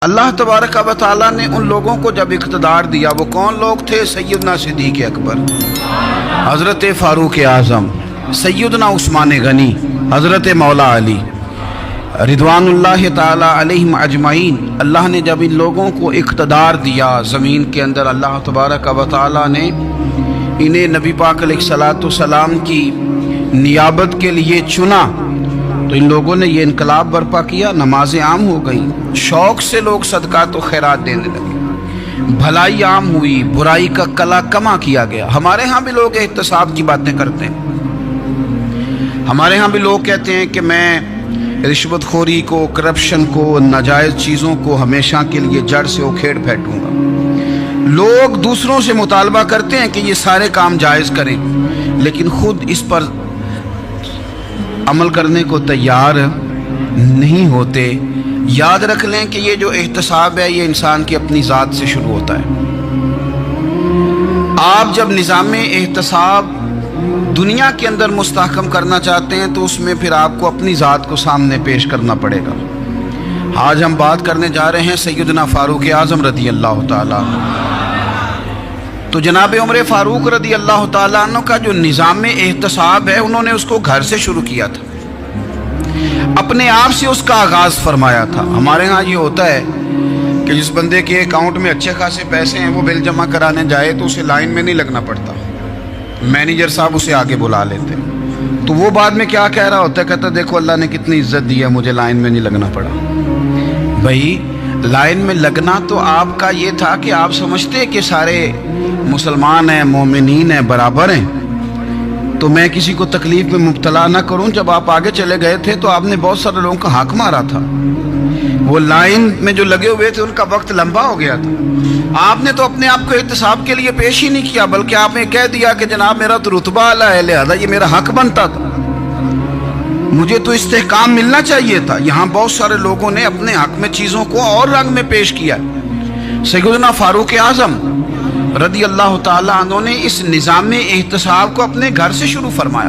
اللہ تبارک و تعالیٰ نے ان لوگوں کو جب اقتدار دیا، وہ کون لوگ تھے؟ سیدنا صدیق اکبر، حضرت فاروق اعظم، سیدنا عثمان غنی، حضرت مولا علی رضوان اللہ تعالی علیہم اجمعین۔ اللہ نے جب ان لوگوں کو اقتدار دیا زمین کے اندر، اللہ تبارک و تعالیٰ نے انہیں نبی پاک علیہ الصلاۃ والسلام کی نیابت کے لیے چنا، تو ان لوگوں نے یہ انقلاب برپا کیا، نمازیں عام ہو گئی، شوق سے لوگ صدقات و خیرات دینے لگے، بھلائی عام ہوئی، برائی کا کلا کما کیا گیا۔ ہمارے ہاں بھی لوگ احتساب کی باتیں کرتے ہیں، ہمارے ہاں بھی لوگ کہتے ہیں کہ میں رشوت خوری کو، کرپشن کو، ناجائز چیزوں کو ہمیشہ کے لیے جڑ سے اکھیڑ پھینکوں گا۔ لوگ دوسروں سے مطالبہ کرتے ہیں کہ یہ سارے کام جائز کریں، لیکن خود اس پر عمل کرنے کو تیار نہیں ہوتے۔ یاد رکھ لیں کہ یہ جو احتساب ہے یہ انسان کی اپنی ذات سے شروع ہوتا ہے۔ آپ جب نظام احتساب دنیا کے اندر مستحکم کرنا چاہتے ہیں تو اس میں پھر آپ کو اپنی ذات کو سامنے پیش کرنا پڑے گا۔ آج ہم بات کرنے جا رہے ہیں سیدنا فاروق اعظم رضی اللہ تعالیٰ عنہ۔ تو جناب عمر فاروق رضی اللہ تعالیٰ عنہ کا جو نظام احتساب ہے، انہوں نے اس کو گھر سے شروع کیا تھا، اپنے آپ سے اس کا آغاز فرمایا تھا۔ ہمارے ہاں یہ ہوتا ہے کہ جس بندے کے اکاؤنٹ میں اچھے خاصے پیسے ہیں، وہ بل جمع کرانے جائے تو اسے لائن میں نہیں لگنا پڑتا، مینیجر صاحب اسے آگے بلا لیتے، تو وہ بعد میں کیا کہہ رہا ہوتا ہے؟ کہتا دیکھو اللہ نے کتنی عزت دی ہے، مجھے لائن میں نہیں لگنا پڑا۔ بھائی لائن میں لگنا تو آپ کا یہ تھا کہ آپ سمجھتے کہ سارے مسلمان ہیں، مومنین ہیں، برابر ہیں، تو میں کسی کو تکلیف میں مبتلا نہ کروں۔ جب آپ آگے چلے گئے تھے تو آپ نے بہت سارے لوگوں کا حق مارا تھا، وہ لائن میں جو لگے ہوئے تھے ان کا وقت لمبا ہو گیا تھا۔ آپ نے تو اپنے آپ کو احتساب کے لیے پیش ہی نہیں کیا، بلکہ آپ نے کہہ دیا کہ جناب میرا تو رتبہ اعلیٰ ہے، لہذا یہ میرا حق بنتا تھا، مجھے تو استحکام ملنا چاہیے تھا۔ یہاں بہت سارے لوگوں نے اپنے حق میں چیزوں کو اور رنگ میں پیش کیا۔ سیدنا فاروق اعظم رضی اللہ تعالیٰ عنہ نے اس نظام احتساب کو اپنے گھر سے شروع فرمایا۔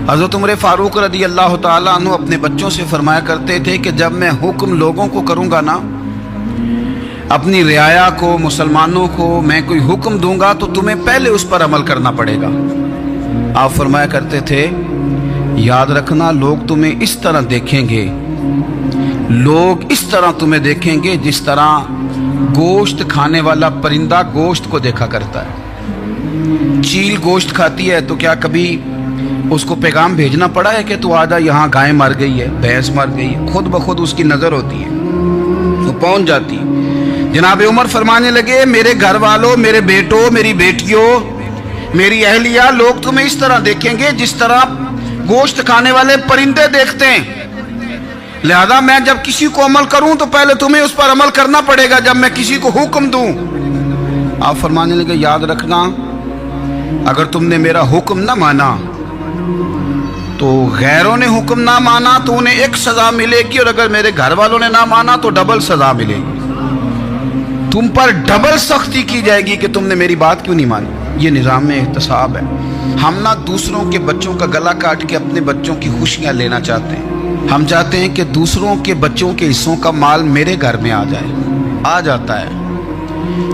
حضرت عمر فاروق رضی اللہ تعالیٰ عنہ اپنے بچوں سے فرمایا کرتے تھے کہ جب میں حکم لوگوں کو کروں گا نا، اپنی رعایا کو، مسلمانوں کو میں کوئی حکم دوں گا تو تمہیں پہلے اس پر عمل کرنا پڑے گا۔ آپ فرمایا کرتے تھے یاد رکھنا لوگ تمہیں اس طرح دیکھیں گے، لوگ اس طرح تمہیں دیکھیں گے جس طرح گوشت کھانے والا پرندہ گوشت کو دیکھا کرتا ہے۔ چیل گوشت کھاتی ہے تو کیا کبھی اس کو پیغام بھیجنا پڑا ہے کہ تو آجا یہاں گائے مر گئی ہے، بھینس مر گئی ہے؟ خود بخود اس کی نظر ہوتی ہے، وہ پہنچ جاتی ہے۔ جناب عمر فرمانے لگے میرے گھر والوں، میرے بیٹوں، میری بیٹیوں، میری اہلیہ، لوگ تمہیں اس طرح دیکھیں گے جس طرح گوشت کھانے والے پرندے دیکھتے ہیں، لہذا میں جب کسی کو عمل کروں تو پہلے تمہیں اس پر عمل کرنا پڑے گا جب میں کسی کو حکم دوں۔ آپ فرمانے لگے یاد رکھنا اگر تم نے میرا حکم نہ مانا تو غیروں نے حکم نہ مانا تو انہیں ایک سزا ملے گی، اور اگر میرے گھر والوں نے نہ مانا تو ڈبل سزا ملے گی، تم پر ڈبل سختی کی جائے گی کہ تم نے میری بات کیوں نہیں مانی۔ یہ نظام میں احتساب ہے۔ ہم نہ دوسروں کے بچوں کا گلا کاٹ کے اپنے بچوں کی خوشیاں لینا چاہتے ہیں، ہم چاہتے ہیں کہ دوسروں کے بچوں کے حصوں کا مال میرے گھر میں آ جائے، آ جاتا ہے۔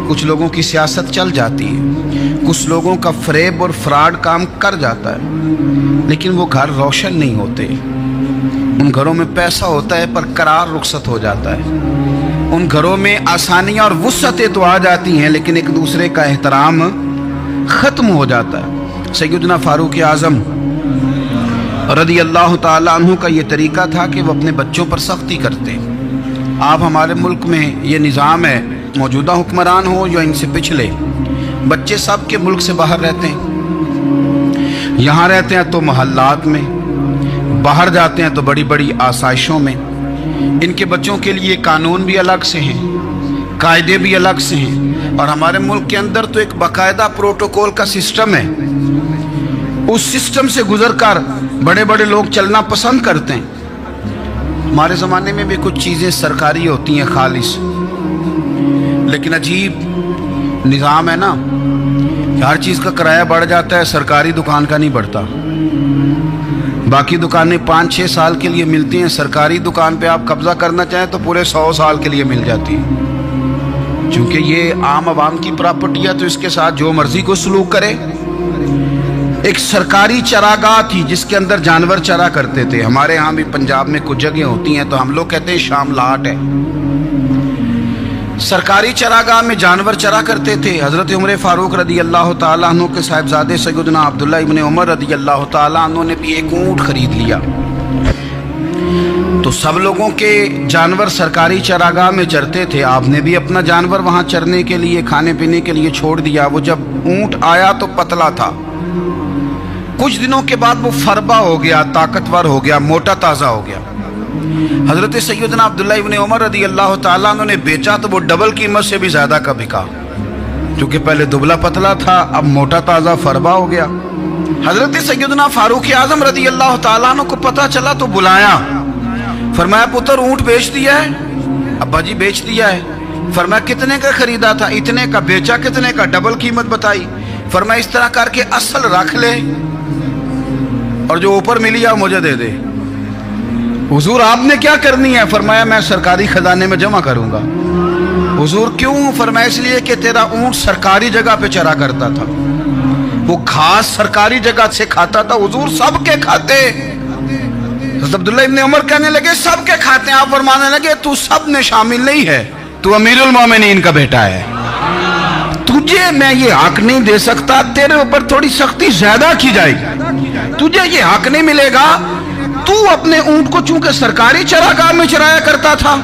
کچھ لوگوں کی سیاست چل جاتی ہے، کچھ لوگوں کا فریب اور فراڈ کام کر جاتا ہے، لیکن وہ گھر روشن نہیں ہوتے۔ ان گھروں میں پیسہ ہوتا ہے پر قرار رخصت ہو جاتا ہے، ان گھروں میں آسانیاں اور وسعتیں تو آ جاتی ہیں لیکن ایک دوسرے کا احترام ختم ہو جاتا ہے۔ سیدنا فاروق اعظم رضی اللہ تعالیٰ عنہ کا یہ طریقہ تھا کہ وہ اپنے بچوں پر سختی کرتے۔ آپ ہمارے ملک میں یہ نظام ہے، موجودہ حکمران ہو یا ان سے پچھلے، بچے سب کے ملک سے باہر رہتے ہیں، یہاں رہتے ہیں تو محلات میں، باہر جاتے ہیں تو بڑی بڑی آسائشوں میں۔ ان کے بچوں کے لیے قانون بھی الگ سے ہیں، قاعدے بھی الگ سے ہیں، اور ہمارے ملک کے اندر تو ایک باقاعدہ پروٹوکول کا سسٹم ہے، اس سسٹم سے گزر کر بڑے بڑے لوگ چلنا پسند کرتے ہیں۔ ہمارے زمانے میں بھی کچھ چیزیں سرکاری ہوتی ہیں خالص، لیکن عجیب نظام ہے نا، ہر چیز کا کرایہ بڑھ جاتا ہے، سرکاری دکان کا نہیں بڑھتا۔ باقی دکانیں 5-6 سال کے لیے ملتی ہیں، سرکاری دکان پہ آپ قبضہ کرنا چاہیں تو پورے 100 سال کے لیے مل جاتی ہے، چونکہ یہ عام عوام کی پراپرٹی ہے تو اس کے ساتھ جو مرضی کو سلوک کرے۔ ایک سرکاری چراگاہ تھی جس کے اندر جانور چرا کرتے تھے، ہمارے ہاں بھی پنجاب میں کچھ جگہیں ہوتی ہیں تو ہم لوگ کہتے ہیں شام لاٹ ہے۔ سرکاری چراگاہ میں جانور چرا کرتے تھے۔ حضرت عمر فاروق رضی اللہ تعالیٰ عنہ کے صاحبزادے سیدنا عبداللہ ابن عمر رضی اللہ تعالیٰ عنہ نے بھی ایک اونٹ خرید لیا، تو سب لوگوں کے جانور سرکاری چراگاہ میں چرتے تھے، آپ نے بھی اپنا جانور وہاں چرنے کے لیے کھانے پینے کے لیے چھوڑ دیا۔ وہ جب اونٹ آیا تو پتلا تھا، کچھ دنوں کے بعد وہ فربا ہو گیا، طاقتور ہو گیا، موٹا تازہ ہو گیا۔ حضرت سیدنا عبداللہ ابن عمر رضی اللہ تعالیٰ عنہ نے بیچا تو وہ ڈبل قیمت سے بھی زیادہ کا بکا، کیونکہ پہلے دبلا پتلا تھا، اب موٹا تازہ فربا ہو گیا۔ حضرت سیدنا فاروق اعظم رضی اللہ تعالیٰ عنہ کو پتہ چلا تو بلایا، فرمایا پتر اونٹ بیچ دیا ہے؟ ابا جی بیچ دیا ہے۔ فرمایا کتنے کا خریدا تھا؟ اتنے کا۔ بیچا کتنے کا؟ ڈبل قیمت بتائی۔ فرمایا اس طرح کر کے اصل رکھ لے اور جو اوپر ملی ہے مجھے دے دے۔ حضور آپ نے کیا کرنی ہے؟ فرمایا میں سرکاری خزانے میں جمع کروں گا۔ حضور کیوں؟ فرمایا اس لیے کہ تیرا اونٹ سرکاری جگہ پہ چرا کرتا تھا، وہ گھاس سرکاری جگہ سے کھاتا تھا۔ حضور سب کے کھاتے۔ حضرت عبداللہ ابن عمر کہنے لگے سب کے کھاتے ہیں۔ آپ فرمانے لگے تو سب میں شامل نہیں ہے، تو امیر المومنین کا بیٹا ہے، تجھے میں یہ حق نہیں دے سکتا، تیرے اوپر تھوڑی سختی زیادہ کی جائے گی، تجھے یہ حق نہیں ملے گا۔ تو اپنے اونٹ کو چونکہ سرکاری چراگاہ میں چرایا کرتا تھا،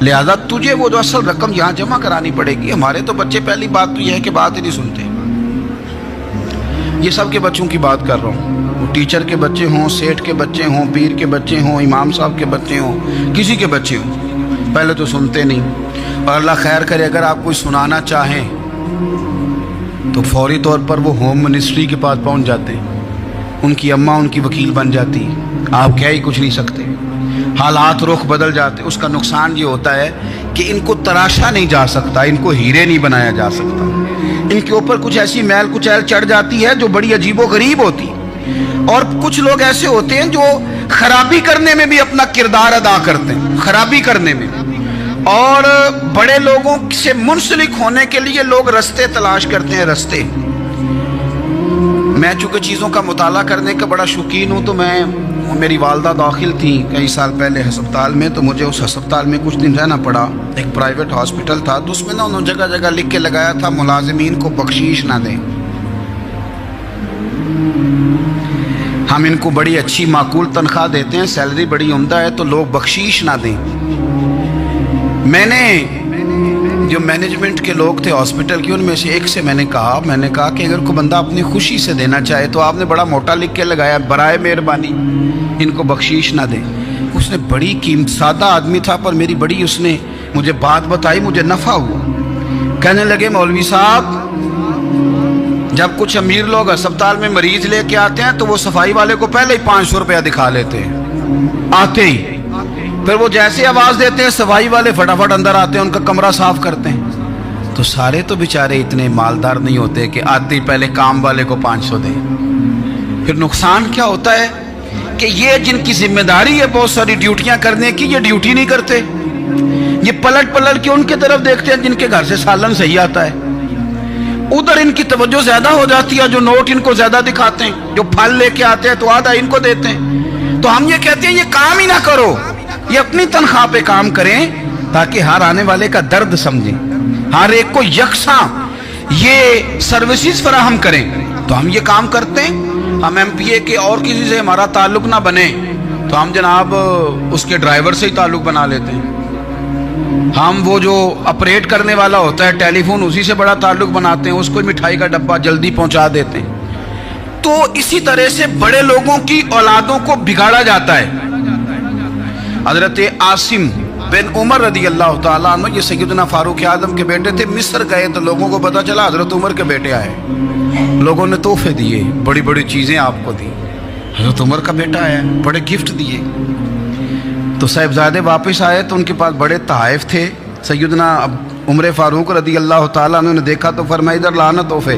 لہذا تجھے وہ جو اصل رقم یہاں جمع کرانی پڑے گی۔ ہمارے تو بچے پہلی بات تو یہ ہے کہ بات ہی نہیں سنتے، یہ سب کے بچوں کی بات کر رہا ہوں، وہ ٹیچر کے بچے ہوں، سیٹھ کے بچے ہوں، پیر کے بچے ہوں، امام صاحب کے بچے ہوں، کسی کے بچے ہوں، پہلے تو سنتے نہیں۔ اور اللہ خیر کرے اگر آپ کوئی سنانا چاہیں تو فوری طور پر وہ ہوم منسٹری کے پاس پہنچ جاتے ہیں، ان کی اماں ان کی وکیل بن جاتی، آپ کہہ ہی کچھ نہیں سکتے، حالات رخ بدل جاتے۔ اس کا نقصان یہ ہوتا ہے کہ ان کو تراشا نہیں جا سکتا، ان کو ہیرے نہیں بنایا جا سکتا، ان کے اوپر کچھ ایسی میل کچیل چڑھ جاتی ہے جو بڑی عجیب و غریب ہوتی۔ اور کچھ لوگ ایسے ہوتے ہیں جو خرابی کرنے میں بھی اپنا کردار ادا کرتے ہیں، خرابی کرنے میں، اور بڑے لوگوں سے منسلک ہونے کے لیے لوگ رستے تلاش کرتے ہیں، رستے۔ میں چونکہ چیزوں کا مطالعہ کرنے کا بڑا شوقین ہوں، تو میری والدہ داخل تھیں کئی سال پہلے ہسپتال میں، تو مجھے اس ہسپتال میں کچھ دن رہنا پڑا۔ ایک پرائیویٹ ہاسپٹل تھا، تو اس میں انہوں نے جگہ جگہ لکھ کے لگایا تھا ملازمین کو بخشیش نہ دیں، ہم ان کو بڑی اچھی معقول تنخواہ دیتے ہیں، سیلری بڑی عمدہ ہے، تو لوگ بخشیش نہ دیں۔ میں نے جو مینجمنٹ کے لوگ تھے ہاسپٹل کے، ان میں سے ایک سے میں نے کہا کہ اگر کوئی بندہ اپنی خوشی سے دینا چاہے تو آپ نے بڑا موٹا لکھ کے لگایا برائے مہربانی ان کو بخشیش نہ دیں۔ اس نے بڑی قیمت، سادہ آدمی تھا پر میری بڑی اس نے مجھے بات بتائی، مجھے نفع ہوا۔ کہنے لگے مولوی صاحب جب کچھ امیر لوگ ہسپتال میں مریض لے کے آتے ہیں تو وہ صفائی والے کو پہلے ہی 500 روپیہ دکھا لیتے ہیں آتے ہی، پھر وہ جیسے آواز دیتے ہیں صفائی والے فٹافٹ اندر آتے ہیں، ان کا کمرہ صاف کرتے ہیں۔ تو سارے تو بیچارے اتنے مالدار نہیں ہوتے کہ آتے ہی پہلے کام والے کو 500 دیں۔ پھر نقصان کیا ہوتا ہے کہ یہ جن کی ذمہ داری ہے بہت ساری ڈیوٹیاں کرنے کی، یہ ڈیوٹی نہیں کرتے، یہ پلٹ کے ان کی طرف دیکھتے ہیں جن کے گھر سے سالن صحیح آتا ہے، ادھر ان کی توجہ زیادہ ہو جاتی ہے، جو نوٹ ان کو زیادہ دکھاتے ہیں، جو پھل لے کے آتے ہیں تو آدھا ان کو دیتے ہیں۔ تو ہم یہ کہتے ہیں یہ کام ہی نہ کرو، یہ اپنی تنخواہ پہ کام کریں تاکہ ہر آنے والے کا درد سمجھیں، ہر ایک کو یکساں یہ سروسز فراہم کریں۔ تو ہم یہ کام کرتے ہیں، ہم ایم پی اے کے اور کسی سے ہمارا تعلق نہ بنے تو ہم جناب اس کے ڈرائیور سے ہی تعلق بنا لیتے ہیں، ہم وہ جو آپریٹ کرنے والا ہوتا ہے ٹیلی فون اسی سے بڑا تعلق بناتے ہیں، اس کو مٹھائی کا ڈبہ جلدی پہنچا دیتے ہیں۔ تو اسی طرح سے بڑے لوگوں کی اولادوں کو بگاڑا جاتا ہے۔ حضرت عاصم بن عمر رضی اللہ تعالیٰ عنہ، یہ سیدنا فاروق اعظم کے بیٹے تھے، مصر گئے تو لوگوں کو پتا چلا حضرت عمر کے بیٹے آئے، لوگوں نے تحفے دیے، بڑی بڑی چیزیں آپ کو دی، حضرت عمر کا بیٹا آیا، بڑے گفٹ دیے۔ تو صاحبزادے واپس آئے تو ان کے پاس بڑے تحائف تھے۔ سیدنا عمر فاروق رضی اللہ تعالیٰ عنہ نے دیکھا تو فرمایا ادھر لانا تحفے،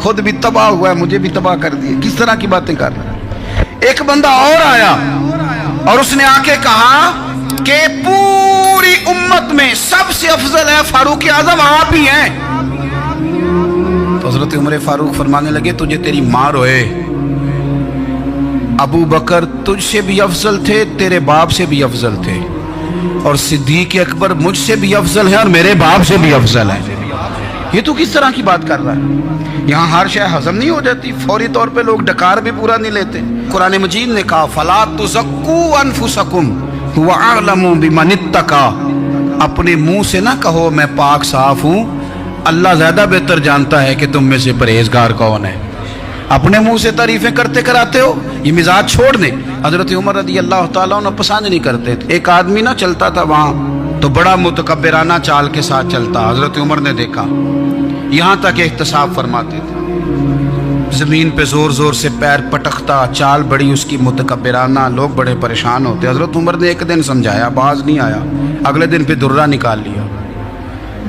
خود بھی تباہ ہوا ہے, مجھے بھی تباہ کر دیا. کس طرح کی باتیں کر رہا ہے. ایک بندہ اور آیا اور اس نے آ کے کہا کہ پوری امت میں سب سے افضل ہے فاروق اعظم آپ ہی ہیں. تو حضرت عمر فاروق فرمانے لگے تجھے تیری ماں روئے, ابو بکر تجھ سے بھی افضل تھے, تیرے باپ سے بھی افضل تھے, اور صدیق اکبر مجھ سے بھی افضل ہے اور میرے باپ سے بھی افضل ہے. یہ تو کس طرح کی بات کر رہا ہے. یہاں ہر شے ہضم نہیں ہو جاتی, فوری طور پہ لوگ ڈکار بھی پورا نہیں لیتے. قرآن مجید نے کہا فَلَا تُزَكُّوا أَنفُسَكُمْ هُوَ أَعْلَمُ بِمَنِ اتَّقَىٰ, اپنے منہ سے نہ کہو میں پاک صاف ہوں, اللہ زیادہ بہتر جانتا ہے کہ تم میں سے پرہیزگار کون ہے. اپنے منہ سے تعریفیں کرتے کراتے ہو, یہ مزاج چھوڑ دیں. حضرت عمر رضی اللہ تعالیٰ عنہ پسند نہیں کرتے تھے. ایک آدمی نہ چلتا تھا وہاں تو بڑا متکبرانہ چال کے ساتھ چلتا. حضرت عمر نے دیکھا, یہاں تک احتساب فرماتے تھے, زمین پہ زور زور سے پیر پٹکتا, چال بڑی اس کی متکبرانہ, لوگ بڑے پریشان ہوتے. حضرت عمر نے ایک دن سمجھایا, باز نہیں آیا. اگلے دن پہ درہ نکال لیا,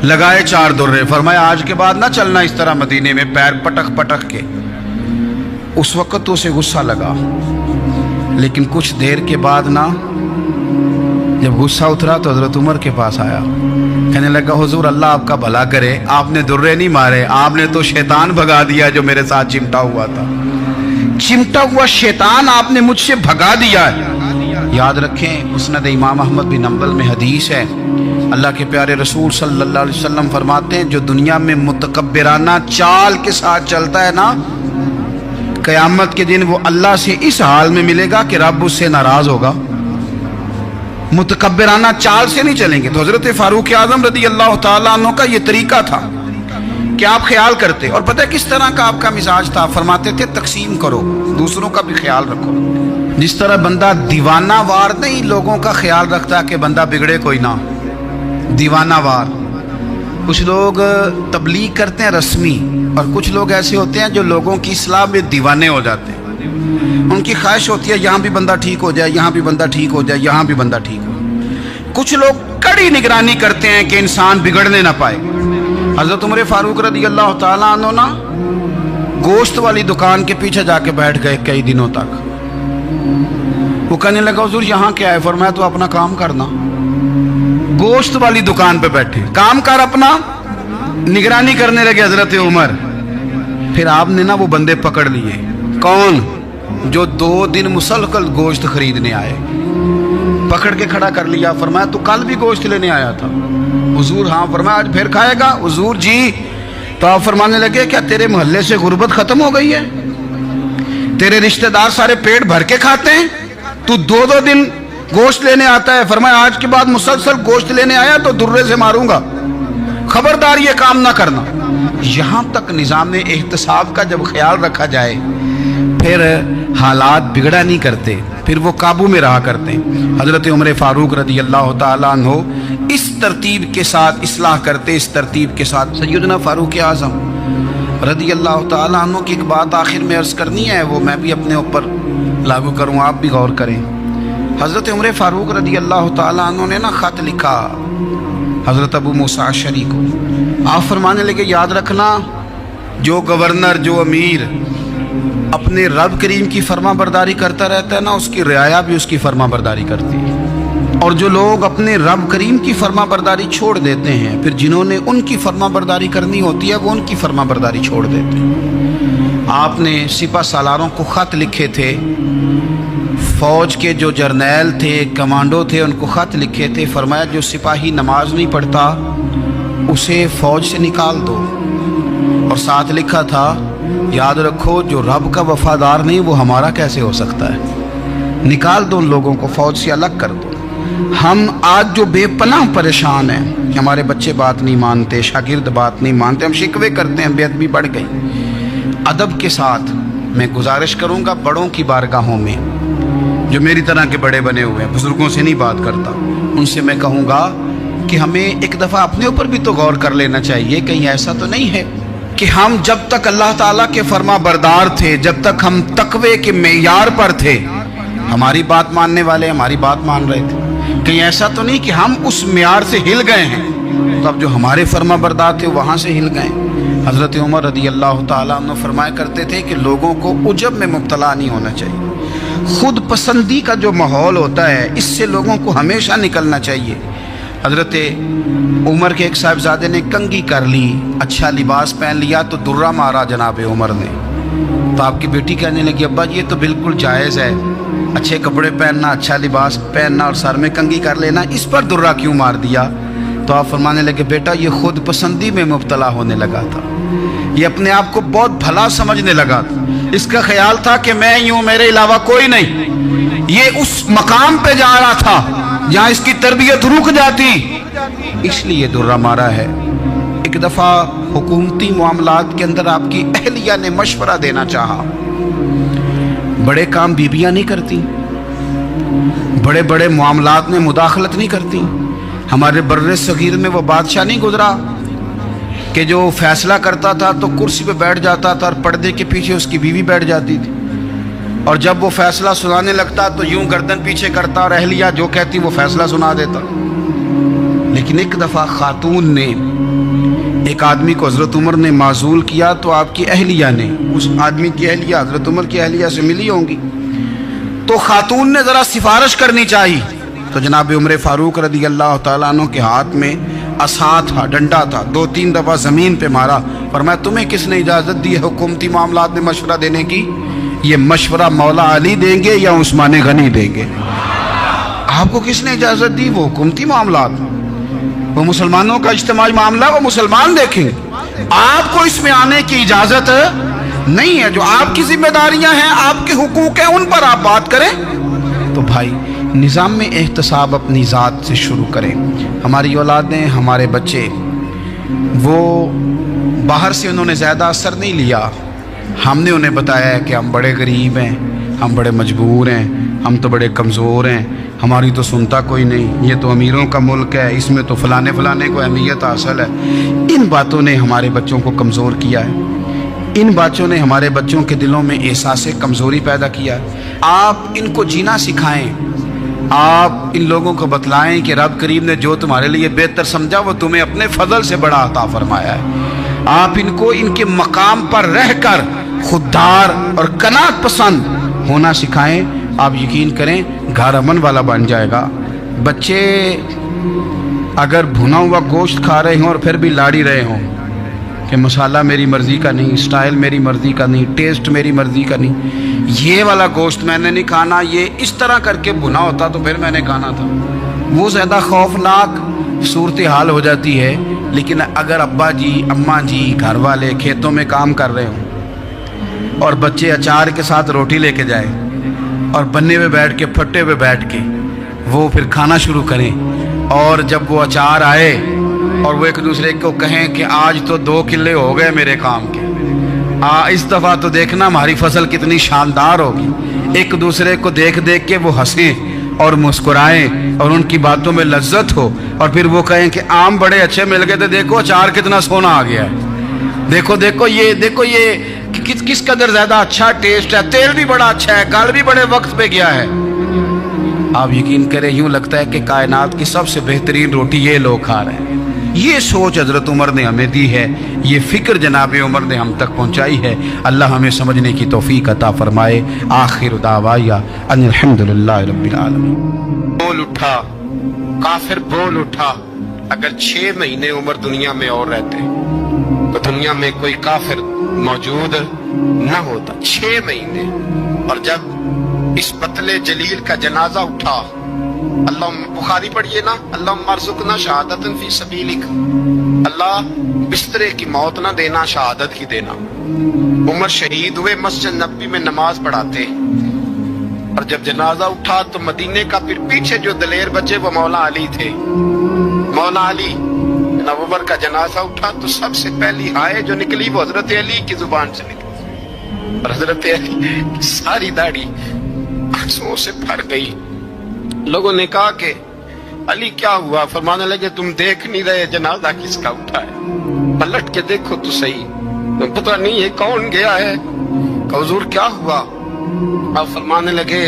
لگائے 4 درے, فرمایا آج کے بعد نہ چلنا اس طرح مدینے میں پیر پٹک پٹک کے. اس وقت تو اسے غصہ لگا, لیکن کچھ دیر کے بعد نا جب غصہ اترا تو حضرت عمر کے پاس آیا, کہنے لگا حضور اللہ آپ کا بھلا کرے, آپ نے درے نہیں مارے, آپ نے تو شیطان بھگا دیا جو میرے ساتھ چمٹا ہوا تھا. چمٹا ہوا شیطان آپ نے مجھ سے بھگا دیا ہے. یاد رکھیں مسند امام احمد بن حنبل میں حدیث ہے, اللہ کے پیارے رسول صلی اللہ علیہ وسلم فرماتے ہیں جو دنیا میں متکبرانہ چال کے ساتھ چلتا ہے نا, قیامت کے دن وہ اللہ سے اس حال میں ملے گا کہ رب اس سے ناراض ہوگا. متکبرانہ چال سے نہیں چلیں گے. تو حضرت فاروق اعظم رضی اللہ تعالیٰ عنہ کا یہ طریقہ تھا کہ آپ خیال کرتے, اور پتہ کس طرح کا آپ کا مزاج تھا, فرماتے تھے تقسیم کرو, دوسروں کا بھی خیال رکھو. جس طرح بندہ دیوانہ وار نہیں لوگوں کا خیال رکھتا کہ بندہ بگڑے کوئی نہ, دیوانہ وار. کچھ لوگ تبلیغ کرتے ہیں رسمی, اور کچھ لوگ ایسے ہوتے ہیں جو لوگوں کی اصلاح میں دیوانے ہو جاتے ہیں. ان کی خواہش ہوتی ہے یہاں بھی بندہ ٹھیک ہو جائے, یہاں بھی بندہ ٹھیک ہو جائے, یہاں بھی بندہ ٹھیک ہو. کچھ لوگ کڑی نگرانی کرتے ہیں کہ انسان بگڑنے نہ پائے. حضرت عمر فاروق رضی اللہ تعالیٰ عنہ نا گوشت والی دکان کے پیچھے جا کے بیٹھ گئے کئی دنوں تک. وہ کہنے لگا حضور یہاں کیا ہے, فرمایا تو اپنا کام کرنا. گوشت والی دکان پہ بیٹھے, کام کر اپنا, نگرانی کرنے لگے حضرت عمر. پھر آپ نے نا وہ بندے پکڑ لیے. کون؟ جو 2 دن مسلسل گوشت خریدنے آئے, پکڑ کے کھڑا کر لیا. فرمایا تو کل بھی گوشت لینے آیا تھا. حضور ہاں. فرمایا آج پھر کھائے گا؟ حضور جی. تو آپ فرمانے لگے کیا تیرے محلے سے غربت ختم ہو گئی ہے؟ تیرے رشتہ دار سارے پیٹ بھر کے کھاتے ہیں, تو 2 دن گوشت لینے آتا ہے. فرمایا آج کے بعد مسلسل گوشت لینے آیا تو درے سے ماروں گا, خبردار یہ کام نہ کرنا. یہاں تک نظام احتساب کا جب خیال رکھا جائے پھر حالات بگڑا نہیں کرتے, پھر وہ قابو میں رہا کرتے ہیں. حضرت عمر فاروق رضی اللہ تعالیٰ عنہ اس ترتیب کے ساتھ اصلاح کرتے, اس ترتیب کے ساتھ. سیدنا فاروق اعظم رضی اللہ تعالیٰ عنہ کی ایک بات آخر میں عرض کرنی ہے, وہ میں بھی اپنے اوپر لاگو کروں, آپ بھی غور کریں. حضرت عمر فاروق رضی اللہ تعالیٰ عنہ نے نا خط لکھا حضرت ابو موسیٰ اشعری کو. آپ فرمانے لگے یاد رکھنا جو گورنر, جو امیر اپنے رب کریم کی فرما برداری کرتا رہتا ہے نا, اس کی رعایا بھی اس کی فرما برداری کرتی ہے. اور جو لوگ اپنے رب کریم کی فرما برداری چھوڑ دیتے ہیں, پھر جنہوں نے ان کی فرما برداری کرنی ہوتی ہے وہ ان کی فرما برداری چھوڑ دیتے ہیں. آپ نے سپہ سالاروں کو خط لکھے تھے, فوج کے جو جرنیل تھے, کمانڈو تھے, ان کو خط لکھے تھے. فرمایا جو سپاہی نماز نہیں پڑھتا اسے فوج سے نکال دو, اور ساتھ لکھا تھا یاد رکھو جو رب کا وفادار نہیں وہ ہمارا کیسے ہو سکتا ہے, نکال دو ان لوگوں کو, فوج سے الگ کر دو. ہم آج جو بے پناہ پریشان ہیں کہ ہمارے بچے بات نہیں مانتے, شاگرد بات نہیں مانتے, ہم شکوے کرتے ہیں, بے ادبی بڑھ گئی. ادب کے ساتھ میں گزارش کروں گا بڑوں کی بارگاہوں میں, جو میری طرح کے بڑے بنے ہوئے ہیں, بزرگوں سے نہیں بات کرتا, ان سے میں کہوں گا کہ ہمیں ایک دفعہ اپنے اوپر بھی تو غور کر لینا چاہیے. کہیں ایسا تو نہیں ہے کہ ہم جب تک اللہ تعالیٰ کے فرما بردار تھے, جب تک ہم تقوی کے معیار پر تھے, ہماری بات ماننے والے ہماری بات مان رہے تھے. کہیں ایسا تو نہیں کہ ہم اس معیار سے ہل گئے ہیں, تو اب جو ہمارے فرما بردار تھے وہاں سے ہل گئے. حضرت عمر رضی اللہ تعالیٰ عنہ فرمایا کرتے تھے کہ لوگوں کو عجب میں مبتلا نہیں ہونا چاہیے، خود پسندی کا جو ماحول ہوتا ہے اس سے لوگوں کو ہمیشہ نکلنا چاہیے۔ حضرت عمر کے ایک صاحبزادے نے کنگھی کر لی، اچھا لباس پہن لیا تو درہ مارا جناب عمر نے، تو آپ کی بیٹی کہنے لگی ابا یہ تو بالکل جائز ہے، اچھے کپڑے پہننا، اچھا لباس پہننا اور سر میں کنگھی کر لینا، اس پر درہ کیوں مار دیا؟ تو آپ فرمانے لگے بیٹا یہ خود پسندی میں مبتلا ہونے لگا تھا، یہ اپنے آپ کو بہت بھلا سمجھنے لگا تھا، اس کا خیال تھا کہ میں ہی ہوں، میرے علاوہ کوئی نہیں، یہ اس مقام پہ جا رہا تھا جہاں اس کی تربیت رک جاتی، اس لیے درہ مارا ہے۔ ایک دفعہ حکومتی معاملات کے اندر آپ کی اہلیہ نے مشورہ دینا چاہا، بڑے کام بیویاں نہیں کرتی، بڑے بڑے معاملات میں مداخلت نہیں کرتی۔ ہمارے بر صغیر میں وہ بادشاہ نہیں گزرا کہ جو فیصلہ کرتا تھا تو کرسی پہ بیٹھ جاتا تھا اور پردے کے پیچھے اس کی بیوی بیٹھ جاتی تھی، اور جب وہ فیصلہ سنانے لگتا تو یوں گردن پیچھے کرتا اور اہلیہ جو کہتی وہ فیصلہ سنا دیتا۔ لیکن ایک دفعہ خاتون نے ایک آدمی کو حضرت عمر نے معزول کیا تو آپ کی اہلیہ نے، اس آدمی کی اہلیہ حضرت عمر کی اہلیہ سے ملی ہوں گی، تو خاتون نے ذرا سفارش کرنی چاہیے، تو جناب عمر فاروق رضی اللہ تعالیٰ عنہ کے ہاتھ میں عصا تھا، ڈنڈا تھا، 2-3 دفعہ زمین پہ مارا، فرمایا تمہیں کس نے اجازت دی ہے حکومتی معاملات میں مشورہ دینے کی؟ یہ مشورہ مولا علی دیں گے یا عثمان غنی دیں گے؟ آپ کو کس نے اجازت دی؟ وہ حکومتی معاملات، وہ مسلمانوں کا اجتماعی معاملہ، وہ مسلمان دیکھیں گے، آپ کو اس میں آنے کی اجازت نہیں ہے۔ جو آپ کی ذمہ داریاں ہیں، آپ کے حقوق ہیں، ان پر آپ بات کریں۔ تو بھائی نظام میں احتساب اپنی ذات سے شروع کریں۔ ہماری اولادیں، ہمارے بچے، وہ باہر سے انہوں نے زیادہ اثر نہیں لیا، ہم نے انہیں بتایا ہے کہ ہم بڑے غریب ہیں، ہم بڑے مجبور ہیں، ہم تو بڑے کمزور ہیں، ہماری تو سنتا کوئی نہیں، یہ تو امیروں کا ملک ہے، اس میں تو فلانے کو اہمیت حاصل ہے۔ ان باتوں نے ہمارے بچوں کو کمزور کیا ہے، ان باتوں نے ہمارے بچوں کے دلوں میں احساس کمزوری پیدا کیا ہے۔ آپ ان کو جینا سکھائیں، آپ ان لوگوں کو بتلائیں کہ رب کریم نے جو تمہارے لیے بہتر سمجھا وہ تمہیں اپنے فضل سے بڑا عطا فرمایا ہے۔ آپ ان کو ان کے مقام پر رہ کر خوددار اور قناعت پسند ہونا سکھائیں، آپ یقین کریں گھر امن والا بن جائے گا۔ بچے اگر بھنا ہوا گوشت کھا رہے ہوں اور پھر بھی لاڑی رہے ہوں کہ مسالہ میری مرضی کا نہیں، سٹائل میری مرضی کا نہیں، ٹیسٹ میری مرضی کا نہیں، یہ والا گوشت میں نے نہیں کھانا، یہ اس طرح کر کے بھنا ہوتا تو پھر میں نے کھانا تھا، وہ زیادہ خوفناک صورتحال ہو جاتی ہے۔ لیکن اگر ابا جی، اماں جی، گھر والے کھیتوں میں کام کر رہے ہوں اور بچے اچار کے ساتھ روٹی لے کے جائیں اور بننے پہ بیٹھ کے، پھٹے پہ بیٹھ کے وہ پھر کھانا شروع کریں، اور جب وہ اچار آئے اور وہ ایک دوسرے کو کہیں کہ آج تو 2 کلے ہو گئے میرے کام کے، اس دفعہ تو دیکھنا ہماری فصل کتنی شاندار ہوگی، ایک دوسرے کو دیکھ دیکھ کے وہ ہنسیں اور مسکرائیں اور ان کی باتوں میں لذت ہو، اور پھر وہ کہیں کہ آم بڑے اچھے مل گئے تھے، دیکھو اچار کتنا سونا آ گیا ہے، دیکھو یہ کس قدر زیادہ اچھا ٹیسٹ ہے، تیل بھی بڑا اچھا ہے، گل بھی بڑے وقت پہ گیا ہے۔ آپ یقین کریں یوں لگتا ہے کہ کائنات کی سب سے بہترین روٹی یہ لوگ کھا رہے ہیں۔ یہ سوچ حضرت عمر نے ہمیں دی ہے، یہ فکر جناب عمر نے ہم تک پہنچائی ہے۔ اللہ ہمیں سمجھنے کی توفیق عطا فرمائے۔ آخر دعوایا ان الحمدللہ رب العالمین۔ بول اٹھا کافر، بول اٹھا، اگر 6 مہینے عمر دنیا میں اور رہتے تو دنیا میں کوئی کافر موجود نہ ہوتا۔ 6 مہینے، اور جب اس پتلے جلیل کا جنازہ اٹھا، اللہم بخاری پڑھیے نا، اللہم ارزقنا شہادت فی سبیلک، اللہ بسترے کی موت نہ دینا، شہادت کی دینا۔ عمر شہید ہوئے، مسجد نبوی میں نماز پڑھاتے، اور جب جنازہ اٹھا تو مدینے کا پھر پیچھے جو دلیر بچے وہ مولا علی تھے۔ مولا علی، جناب عمر کا جنازہ اٹھا تو سب سے پہلی ہائے جو نکلی وہ حضرت علی کی زبان سے نکلی، اور حضرت علی کی ساری داڑھی آنسوؤں سے بھر گئی۔ لوگوں نے کہا کہ علی کیا ہوا؟ فرمانے لگے تم دیکھ نہیں رہے جنازہ کس کا اٹھا ہے، پلٹ کے دیکھو تو صحیح، تم پتہ نہیں ہے کون گیا ہے؟ کہ حضور کیا ہوا؟ آپ فرمانے لگے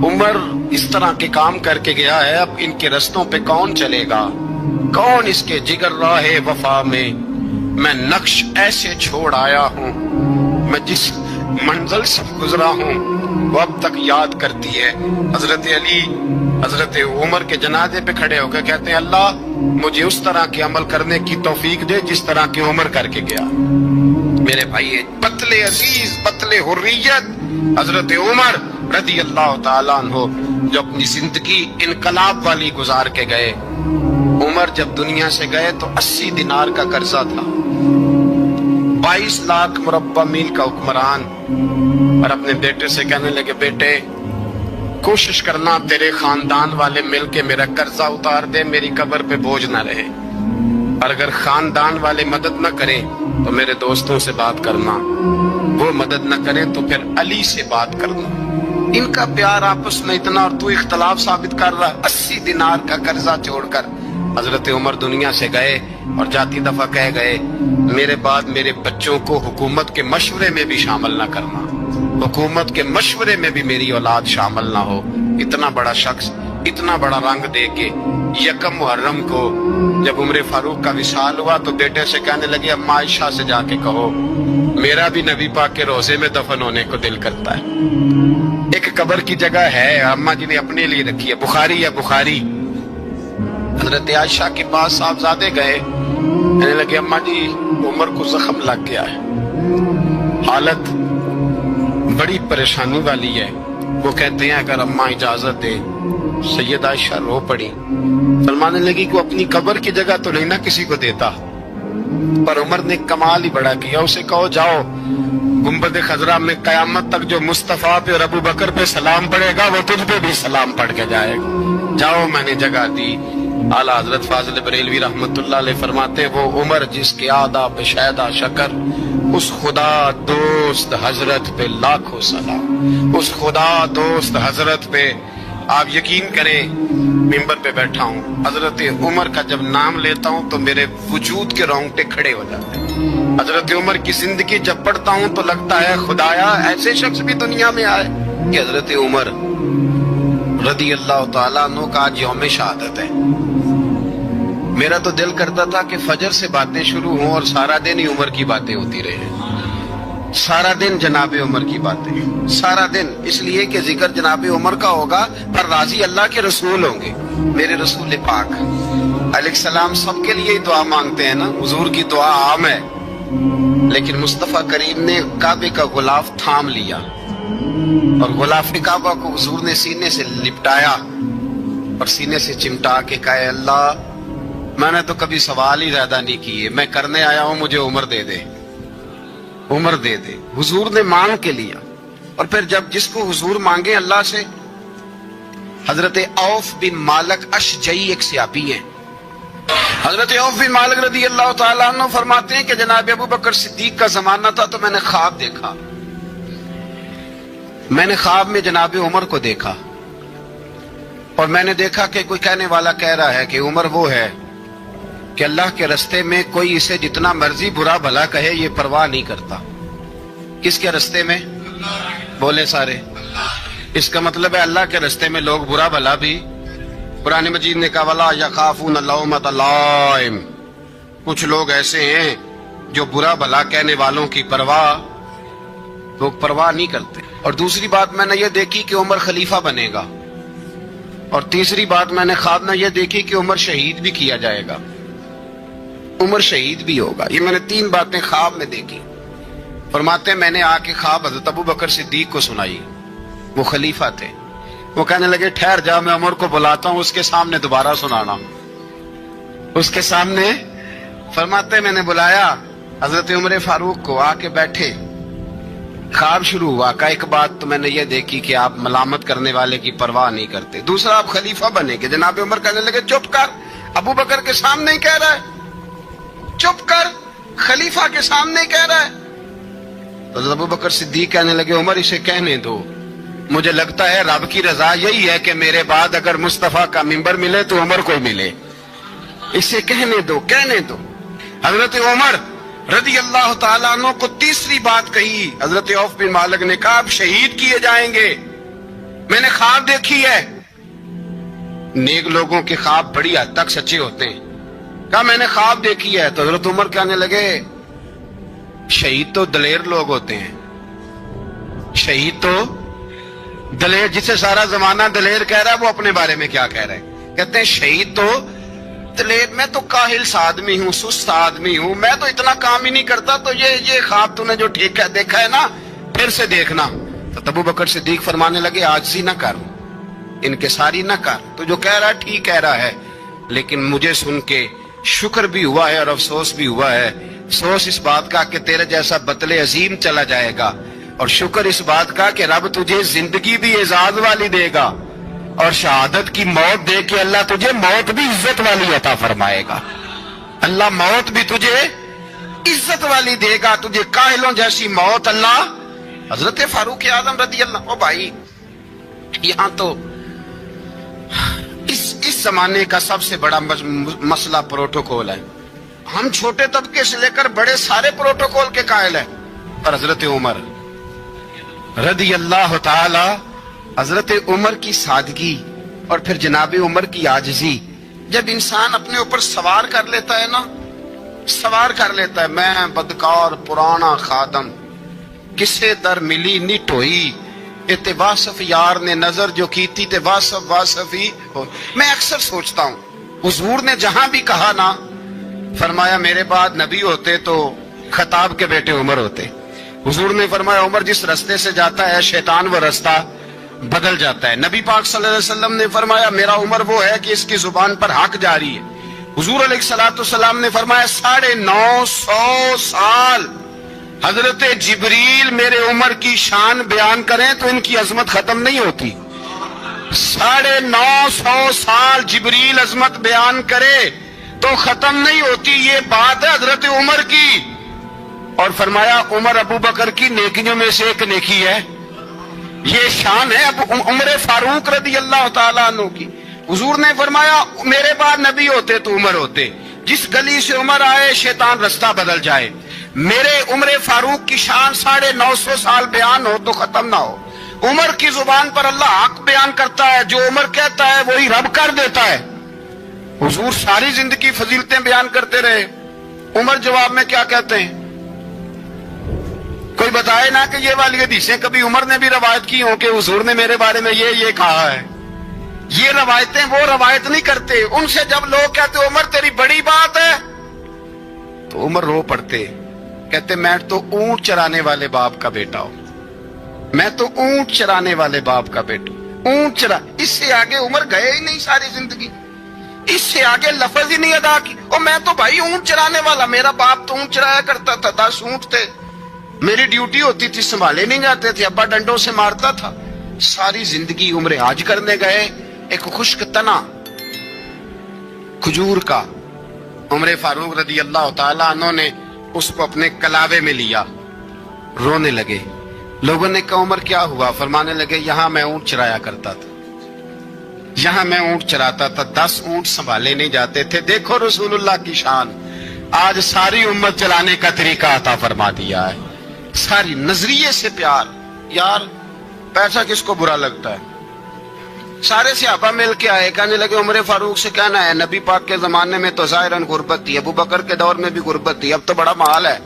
عمر اس طرح کے کام کر کے گیا ہے، اب ان کے رستوں پہ کون چلے گا؟ کون اس کے جگر راہ وفا میں میں نقش ایسے چھوڑ آیا ہوں، میں جس منزل سے گزرا ہوں وہ اب تک یاد کرتی ہے۔ حضرت علی حضرت عمر کے جنازے پہ کھڑے ہو کے کہتے ہیں اللہ مجھے اس طرح کے عمل کرنے کی توفیق دے جس طرح کے عمر کر کے گیا۔ میرے بھائی پتلے عزیز پتلے حریت حضرت عمر رضی اللہ تعالیٰ عنہ جو اپنی زندگی انقلاب والی گزار کے گئے۔ عمر جب دنیا سے گئے تو 80 دینار کا قرضہ تھا، 22 لاکھ مربع میل کا حکمران، اور اپنے بیٹے سے کہنے لگے بیٹے کوشش کرنا تیرے خاندان والے مل کے میرا قرضہ اتار دے، میری قبر پہ بوجھ نہ رہے، اور اگر خاندان والے مدد نہ کریں تو میرے دوستوں سے بات کرنا، وہ مدد نہ کریں تو پھر علی سے بات کرنا۔ ان کا پیار آپس میں اتنا اور تو اختلاف ثابت کر رہا۔ 80 دینار کا قرضہ چھوڑ کر حضرت عمر دنیا سے گئے اور جاتی دفعہ کہہ گئے میرے بعد میرے بچوں کو حکومت کے مشورے میں بھی شامل نہ کرنا، حکومت کے مشورے میں بھی میری اولاد شامل نہ ہو۔ اتنا بڑا شخص اتنا بڑا رنگ دے کے یکم محرم کو جب عمر فاروق کا وصال ہوا تو بیٹے سے کہنے لگے اما عائشہ سے جا کے کہو میرا بھی نبی پاک کے روضے میں دفن ہونے کو دل کرتا ہے۔ ایک قبر کی جگہ ہے اما جی نے اپنے لیے رکھی ہے، بخاری یا بخاری۔ حضرت عائشہ کے پاس صاحبزادے گئے، کہنے لگے اما جی عمر کو زخم لگ گیا ہے، حالت بڑی پریشانی والی ہے۔ وہ کہتے ہیں اگر اما اجازت دے، سید عائشہ رو پڑی، فرمانے لگی کہ اپنی قبر کی جگہ تو نہیں نہ کسی کو دیتا، پر عمر نے کمال ہی بڑا کیا، اسے کہو جاؤ گنبد خضرا میں قیامت تک جو مصطفیٰ پہ اور ابو بکر پہ سلام پڑے گا وہ تجھ پہ بھی سلام پڑھ کے جائے گا، جاؤ میں نے جگہ دی۔ اعلیٰ حضرت فاضل بریلوی رحمت اللہ علیہ فرماتے ہیں وہ عمر جس کے آداب شیدا شکر، اس خدا دوست حضرت پہ لاکھوں سلام، اس خدا دوست حضرت پہ۔ آپ یقین کریں ممبر پہ بیٹھا ہوں، حضرت عمر کا جب نام لیتا ہوں تو میرے وجود کے رونگٹے کھڑے ہو جاتے ہیں۔ حضرت عمر کی زندگی جب پڑھتا ہوں تو لگتا ہے خدایا ایسے شخص بھی دنیا میں آئے کہ حضرت عمر رضی اللہ تعالیٰ عنہ کا آج یوم شہادت ہے۔ میرا تو دل کرتا تھا کہ فجر سے باتیں شروع ہوں اور سارا دن ہی عمر کی باتیں ہوتی رہے، سارا دن جناب عمر کی باتیں، سارا دن، اس لیے کہ ذکر جناب عمر کا ہوگا پر راضی اللہ کے رسول ہوں گے۔ میرے رسول پاک علیہ السلام سب کے لیے ہی دعا مانگتے ہیں نا، حضور کی دعا عام ہے، لیکن مصطفیٰ کریم نے کعبے کا غلاف تھام لیا اور غلاف کعبہ کو حضور نے سینے سے لپٹایا اور سینے سے چمٹا کے کہا اللہ میں نے تو کبھی سوال ہی زیادہ نہیں کیے، میں کرنے آیا ہوں، مجھے عمر دے دے، عمر دے دے۔ حضور نے مانگ کے لیا، اور پھر جب جس کو حضور مانگے اللہ سے، حضرت عوف بن مالک اشجعی ایک صحابی ہیں، حضرت عوف بن مالک رضی اللہ تعالیٰ عنہ فرماتے ہیں کہ جناب ابو بکر صدیق کا زمانہ تھا تو میں نے خواب دیکھا، میں نے خواب میں جناب عمر کو دیکھا، اور میں نے دیکھا کہ کوئی کہنے والا کہہ رہا ہے کہ عمر وہ ہے کہ اللہ کے رستے میں کوئی اسے جتنا مرضی برا بھلا کہے یہ پرواہ نہیں کرتا۔ کس کے رستے میں؟ بولے سارے۔ اس کا مطلب ہے اللہ کے رستے میں لوگ برا بھلا بھی، قرآن مجید نے کہا وَلَا يَخَافُونَ لَوْمَةَ لَائِمٍ، کچھ لوگ ایسے ہیں جو برا بھلا کہنے والوں کی لوگ پرواہ نہیں کرتے۔ اور دوسری بات میں نے یہ دیکھی کہ عمر خلیفہ بنے گا، اور تیسری بات میں نے خواب میں یہ دیکھی کہ عمر شہید بھی کیا جائے گا، عمر شہید بھی ہوگا۔ یہ میں نے 3 باتیں خواب میں دیکھی۔ فرماتے ہیں میں نے آ کے خواب حضرت ابو بکر صدیق کو سنائی، وہ خلیفہ تھے، وہ کہنے لگے ٹھہر جا میں عمر کو بلاتا ہوں، اس کے سامنے دوبارہ سنانا، اس کے سامنے۔ فرماتے ہیں میں نے بلایا حضرت عمر فاروق کو، آ کے بیٹھے، خواب شروع ہوا، کہ ایک بات تو میں نے یہ دیکھی کہ آپ ملامت کرنے والے کی پرواہ نہیں کرتے، دوسرا آپ خلیفہ بنے گے۔ جناب عمر کہنے لگے چپ کر، ابو بکر کے سامنے ہی کہہ رہا ہے، چپ کر، خلیفہ کے سامنے کہہ رہا ہے۔ تو ابو بکر صدیق کہنے لگے عمر اسے کہنے دو، مجھے لگتا ہے رب کی رضا یہی ہے کہ میرے بعد اگر مصطفیٰ کا منبر ملے تو عمر کو ملے، اسے کہنے دو، کہنے دو۔ حضرت عمر رضی اللہ تعالیٰ عنہ کو تیسری بات کہی، حضرت عوف بن مالک نے کہا آپ شہید کیے جائیں گے، میں نے خواب دیکھی ہے۔ نیک لوگوں کے خواب بڑی حد تک سچے ہوتے ہیں، کہا میں نے خواب دیکھی ہے. تو حضرت عمر کہنے لگے شہید تو دلیر لوگ ہوتے ہیں, شہید تو دلیر, جسے سارا زمانہ دلیر کہہ رہا ہے وہ اپنے بارے میں کیا کہہ رہے ہیں؟ کہتے ہیں شہید تو دلیر, میں تو کاہل سا آدمی ہوں, سست آدمی ہوں, میں تو اتنا کام ہی نہیں کرتا, تو یہ خواب تو نے جو ٹھیک ہے دیکھا ہے نا پھر سے دیکھنا. تو ابو بکر صدیق فرمانے لگے عاجزی نہ کر, انکساری نہ کر, تو جو کہہ رہا ہے ٹھیک کہہ رہا ہے, لیکن مجھے سن کے شکر بھی ہوا ہے اور افسوس بھی ہوا ہے. افسوس اس بات کا کہ تیرے جیسا بطل عظیم چلا جائے گا, اور شکر اس بات کا کہ رب تجھے زندگی بھی اعزاز والی دے گا, اور شہادت کی موت دے کے اللہ تجھے موت بھی عزت والی عطا فرمائے گا. اللہ موت بھی تجھے عزت والی دے گا, تجھے کاہلوں جیسی موت اللہ. حضرت فاروق اعظم رضی اللہ, او بھائی یہاں تو اس زمانے کا سب سے بڑا مسئلہ پروٹوکول ہے. ہم چھوٹے طبقے سے لے کر بڑے سارے پروٹوکول کے قائل ہیں, پر حضرت عمر رضی اللہ تعالی, حضرت عمر کی سادگی اور پھر جناب عمر کی عاجزی, جب انسان اپنے اوپر سوار کر لیتا ہے نا, سوار کر لیتا ہے, میں بدکار پرانا خادم کسے در ملی نٹ ہوئی, تے واصف یار نے نظر جو کی تھی تے واصف ہی ہو. میں اکثر سوچتا ہوں حضور نے جہاں بھی کہا نا, فرمایا میرے بعد نبی ہوتے تو خطاب کے بیٹے عمر ہوتے. حضور نے فرمایا عمر جس رستے سے جاتا ہے شیطان وہ رستہ بدل جاتا ہے. نبی پاک صلی اللہ علیہ وسلم نے فرمایا میرا عمر وہ ہے کہ اس کی زبان پر حق جاری ہے. حضور علیہ الصلوۃ والسلام نے فرمایا 950 سال حضرت جبریل میرے عمر کی شان بیان کریں تو ان کی عظمت ختم نہیں ہوتی. 950 سال جبریل عظمت بیان کرے تو ختم نہیں ہوتی. یہ بات ہے حضرت عمر کی, اور فرمایا عمر ابو بکر کی نیکیوں میں سے ایک نیکی ہے, یہ شان ہے عمر فاروق رضی اللہ تعالیٰ عنہ کی. حضور نے فرمایا میرے بعد نبی ہوتے تو عمر ہوتے, جس گلی سے عمر آئے شیطان رستہ بدل جائے. میرے عمر فاروق کی شان 950 سال بیان ہو تو ختم نہ ہو. عمر کی زبان پر اللہ حق بیان کرتا ہے, جو عمر کہتا ہے وہی رب کر دیتا ہے. حضور ساری زندگی فضیلتیں بیان کرتے رہے, عمر جواب میں کیا کہتے ہیں؟ کوئی بتائے نا کہ یہ والی حدیثیں کبھی عمر نے بھی روایت کی ہوں کہ حضور نے میرے بارے میں یہ کہا ہے. یہ روایتیں وہ روایت نہیں کرتے. ان سے جب لوگ کہتے عمر تیری بڑی بات ہے تو عمر رو پڑتے, کہتے میں تو اونٹ چرانے والے باپ کا بیٹا ہوں, میں تو اونٹ چرانے والے باپ کا بیٹا ہوں, اونٹ چرا. اس سے آگے عمر گئے ہی نہیں ساری زندگی, اس سے آگے لفظ ہی نہیں ادا کی. اور میں تو بھائی اونٹ چرانے والا, میرا باپ تو اونٹ چرایا کرتا تھا, 10 اونٹ تھے, میری ڈیوٹی ہوتی تھی, سنبھالے نہیں جاتے تھے, ابا ڈنڈوں سے مارتا تھا. ساری زندگی عمر حج کرنے گئے, ایک خشک تنا کھجور کا عمر فاروق رضی اللہ تعالیٰ عنہ نے اس کو اپنے کلاوے میں لیا, رونے لگے. لوگوں نے کہا عمر کیا ہوا؟ فرمانے لگے یہاں میں اونٹ چرایا کرتا تھا, یہاں میں اونٹ چراتا تھا, 10 اونٹ سنبھالے نہیں جاتے تھے. دیکھو رسول اللہ کی شان, آج ساری امت چلانے کا طریقہ عطا فرما دیا ہے. ساری نظریے سے پیار. یار پیسہ کس کو برا لگتا ہے؟ سارے صحابہ مل کے آئے, کہنے لگے عمر فاروق سے کہنا ہے نبی پاک کے زمانے میں تو ظاہراً غربت تھی, ابو بکر کے دور میں بھی غربت تھی, اب تو بڑا مال ہے.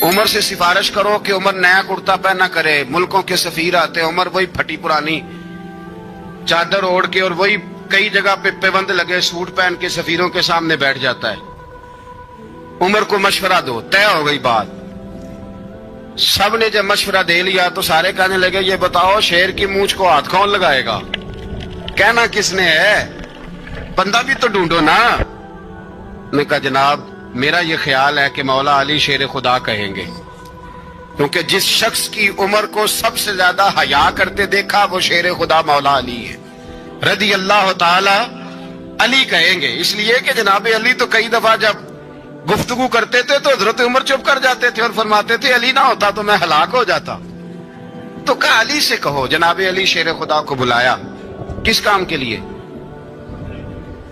عمر سے سفارش کرو کہ عمر نیا کرتا پہنا کرے. ملکوں کے سفیر آتے, عمر وہی پھٹی پرانی چادر اوڑھ کے اور وہی کئی جگہ پہ پیبند لگے سوٹ پہن کے سفیروں کے سامنے بیٹھ جاتا ہے. عمر کو مشورہ دو, طے ہو گئی بات. سب نے جب مشورہ دے لیا تو سارے کہنے لگے یہ بتاؤ شیر کی مونچھ کو ہاتھ کون لگائے گا؟ کہنا کس نے ہے؟ بندہ بھی تو ڈھونڈو نا. نے کہا جناب میرا یہ خیال ہے کہ مولا علی شیر خدا کہیں گے, کیونکہ جس شخص کی عمر کو سب سے زیادہ حیا کرتے دیکھا وہ شیر خدا مولا علی ہے رضی اللہ تعالی علی کہیں گے. اس لیے کہ جناب علی تو کئی دفعہ جب گفتگو کرتے تھے تو حضرت عمر چپ کر جاتے تھے اور فرماتے تھے علی نہ ہوتا تو میں ہلاک ہو جاتا. تو کہا علی سے کہو. جناب علی شیر خدا کو بلایا, کس کام کے لیے؟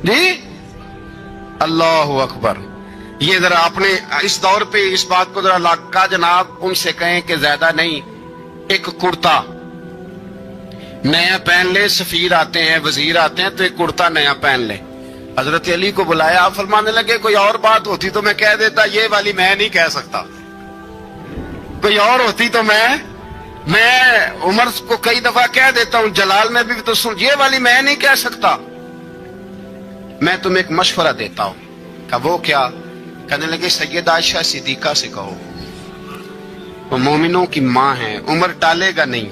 جی اللہ اکبر. یہ ذرا اپنے اس دور پہ اس بات کو ذرا لاکا جناب ان سے کہیں کہ زیادہ نہیں, ایک کرتا نیا پہن لے. سفیر آتے ہیں, وزیر آتے ہیں تو ایک کرتا نیا پہن لے. حضرت علی کو بلایا، آپ فرمانے لگے کوئی اور بات ہوتی تو میں کہہ دیتا، یہ والی میں نہیں کہہ سکتا، کوئی اور ہوتی تو میں عمر کو کئی دفعہ کہہ دیتا ہوں، جلال میں بھی تو سن، یہ والی میں نہیں کہہ سکتا، میں تمہیں ایک مشورہ دیتا ہوں۔ کہا وہ کیا؟ کہنے لگے سیدہ عائشہ صدیقہ سے کہو، وہ مومنوں کی ماں ہیں، عمر ٹالے گا نہیں۔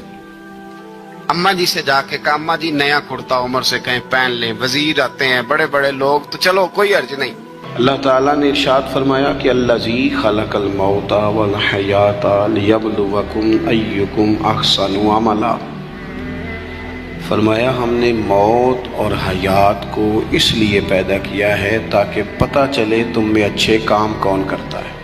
اماں جی سے جا کے کہا اماں جی نیا کرتا عمر سے کہیں پہن لیں، وزیر آتے ہیں بڑے بڑے لوگ، تو چلو کوئی حرج نہیں۔ اللہ تعالیٰ نے ارشاد فرمایا کہ الذی خلق الموت والحیات لیبلوکم ایکم احسن عملا، فرمایا ہم نے موت اور حیات کو اس لیے پیدا کیا ہے تاکہ پتہ چلے تم میں اچھے کام کون کرتا ہے،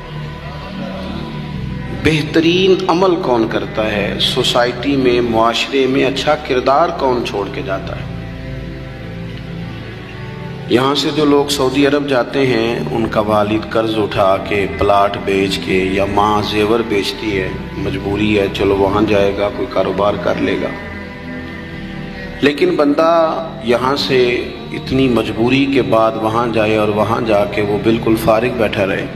بہترین عمل کون کرتا ہے، سوسائٹی میں معاشرے میں اچھا کردار کون چھوڑ کے جاتا ہے۔ یہاں سے جو لوگ سعودی عرب جاتے ہیں ان کا والد قرض اٹھا کے پلاٹ بیچ کے، یا ماں زیور بیچتی ہے، مجبوری ہے چلو وہاں جائے گا کوئی کاروبار کر لے گا، لیکن بندہ یہاں سے اتنی مجبوری کے بعد وہاں جائے اور وہاں جا کے وہ بالکل فارغ بیٹھا رہے،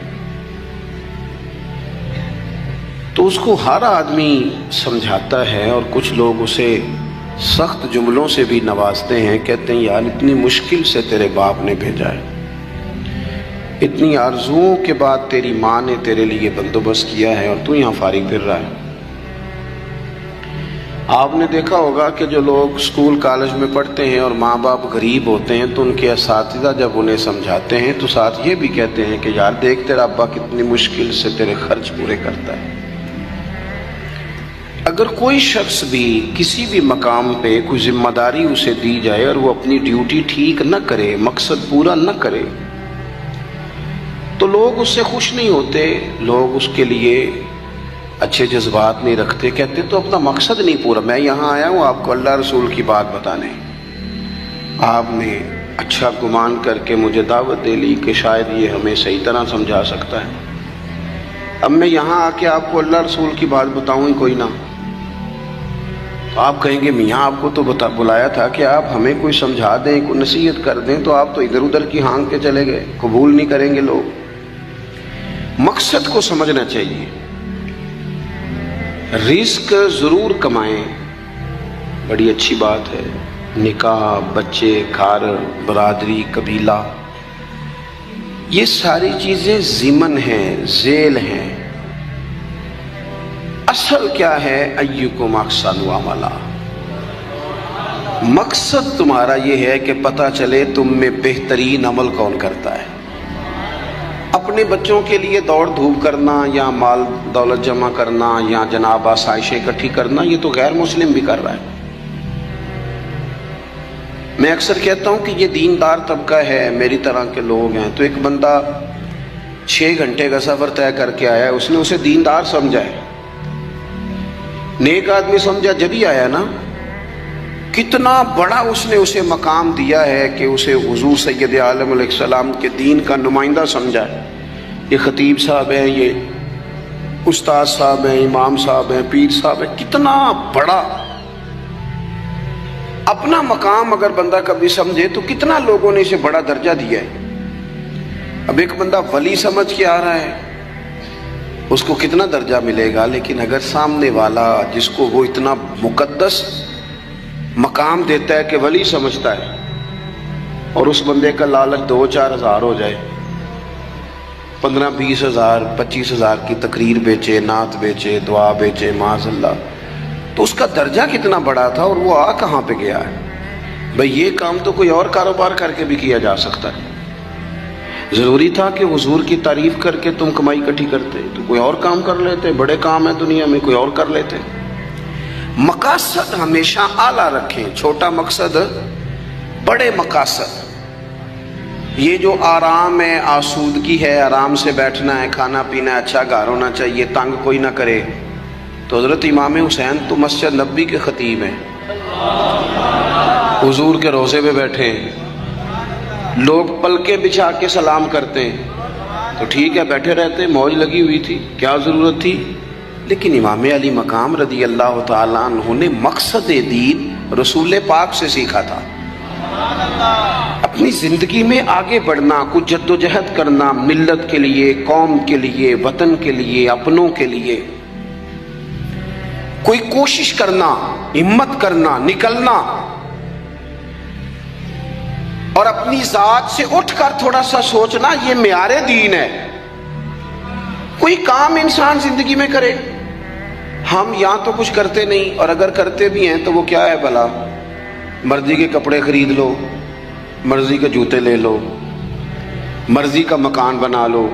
تو اس کو ہر آدمی سمجھاتا ہے، اور کچھ لوگ اسے سخت جملوں سے بھی نوازتے ہیں، کہتے ہیں یار اتنی مشکل سے تیرے باپ نے بھیجا ہے، اتنی آرزوؤں کے بعد تیری ماں نے تیرے لیے بندوبست کیا ہے اور تو یہاں فارغ پھر رہا ہے۔ آپ نے دیکھا ہوگا کہ جو لوگ اسکول کالج میں پڑھتے ہیں اور ماں باپ غریب ہوتے ہیں تو ان کے اساتذہ جب انہیں سمجھاتے ہیں تو ساتھ یہ بھی کہتے ہیں کہ یار دیکھ تیرا ابا کتنی مشکل سے تیرے خرچ پورے کرتا ہے۔ اگر کوئی شخص بھی کسی بھی مقام پہ کوئی ذمہ داری اسے دی جائے اور وہ اپنی ڈیوٹی ٹھیک نہ کرے، مقصد پورا نہ کرے، تو لوگ اس سے خوش نہیں ہوتے، لوگ اس کے لیے اچھے جذبات نہیں رکھتے، کہتے تو اپنا مقصد نہیں پورا، میں یہاں آیا ہوں آپ کو اللہ رسول کی بات بتانے، آپ نے اچھا گمان کر کے مجھے دعوت دے لی کہ شاید یہ ہمیں صحیح طرح سمجھا سکتا ہے، اب میں یہاں آ کے آپ کو اللہ رسول کی بات بتاؤں ہی کوئی نہ، تو آپ کہیں گے میاں آپ کو تو بلایا تھا کہ آپ ہمیں کوئی سمجھا دیں، کوئی نصیحت کر دیں، تو آپ تو ادھر ادھر کی ہانک کے چلے گئے، قبول نہیں کریں گے لوگ۔ مقصد کو سمجھنا چاہیے، رزق ضرور کمائیں، بڑی اچھی بات ہے، نکاح، بچے، گھر، برادری، قبیلہ، یہ ساری چیزیں ضمن ہیں، ذیل ہیں، اصل کیا ہے ایکم احسن عملا، مقصد تمہارا یہ ہے کہ پتہ چلے تم میں بہترین عمل کون کرتا ہے۔ اپنے بچوں کے لیے دوڑ دھوپ کرنا یا مال دولت جمع کرنا یا جناب آسائشیں اکٹھی کرنا، یہ تو غیر مسلم بھی کر رہا ہے۔ میں اکثر کہتا ہوں کہ یہ دیندار طبقہ ہے، میری طرح کے لوگ ہیں، تو ایک بندہ 6 گھنٹے کا سفر طے کر کے آیا ہے، اس نے اسے دیندار سمجھا ہے، نیک آدمی سمجھا جبھی آیا نا، کتنا بڑا اس نے اسے مقام دیا ہے کہ اسے حضور سید عالم علیہ السلام کے دین کا نمائندہ سمجھا ہے۔ یہ خطیب صاحب ہیں، یہ استاد صاحب ہیں، امام صاحب ہیں، پیر صاحب ہیں، کتنا بڑا اپنا مقام اگر بندہ کبھی سمجھے تو کتنا لوگوں نے اسے بڑا درجہ دیا ہے۔ اب ایک بندہ ولی سمجھ کے آ رہا ہے، اس کو کتنا درجہ ملے گا، لیکن اگر سامنے والا جس کو وہ اتنا مقدس مقام دیتا ہے کہ ولی سمجھتا ہے، اور اس بندے کا لالچ 2-4 ہزار ہو جائے، 15-20 ہزار 25 ہزار کی تقریر بیچے، نعت بیچے، دعا بیچے، معاذ اللہ، تو اس کا درجہ کتنا بڑا تھا اور وہ آ کہاں پہ گیا ہے۔ بھئی یہ کام تو کوئی اور کاروبار کر کے بھی کیا جا سکتا ہے، ضروری تھا کہ حضور کی تعریف کر کے تم کمائی اکٹھی کرتے تو کوئی اور کام کر لیتے، بڑے کام ہیں دنیا میں، کوئی اور کر لیتے۔ مقاصد ہمیشہ اعلیٰ رکھیں، چھوٹا مقصد، بڑے مقاصد۔ یہ جو آرام ہے، آسودگی ہے، آرام سے بیٹھنا ہے، کھانا پینا ہے، اچھا گھر ہونا چاہیے، تنگ کوئی نہ کرے، تو حضرت امام حسین تو مسجد نبوی کے خطیب ہیں، حضور کے روضے پہ بیٹھے ہیں، لوگ پلکیں بچھا کے سلام کرتے ہیں، تو ٹھیک ہے بیٹھے رہتے، موج لگی ہوئی تھی، کیا ضرورت تھی؟ لیکن امام علی مقام رضی اللہ تعالیٰ عنہ نے مقصد دین رسول پاک سے سیکھا تھا۔ اپنی زندگی میں آگے بڑھنا، کچھ جدوجہد کرنا، ملت کے لیے، قوم کے لیے، وطن کے لیے، اپنوں کے لیے کوئی کوشش کرنا، ہمت کرنا، نکلنا، اور اپنی ذات سے اٹھ کر تھوڑا سا سوچنا، یہ معیار دین ہے۔ کوئی کام انسان زندگی میں کرے، ہم یہاں تو کچھ کرتے نہیں، اور اگر کرتے بھی ہیں تو وہ کیا ہے بھلا؟ مرضی کے کپڑے خرید لو، مرضی کے جوتے لے لو، مرضی کا مکان بنا لو۔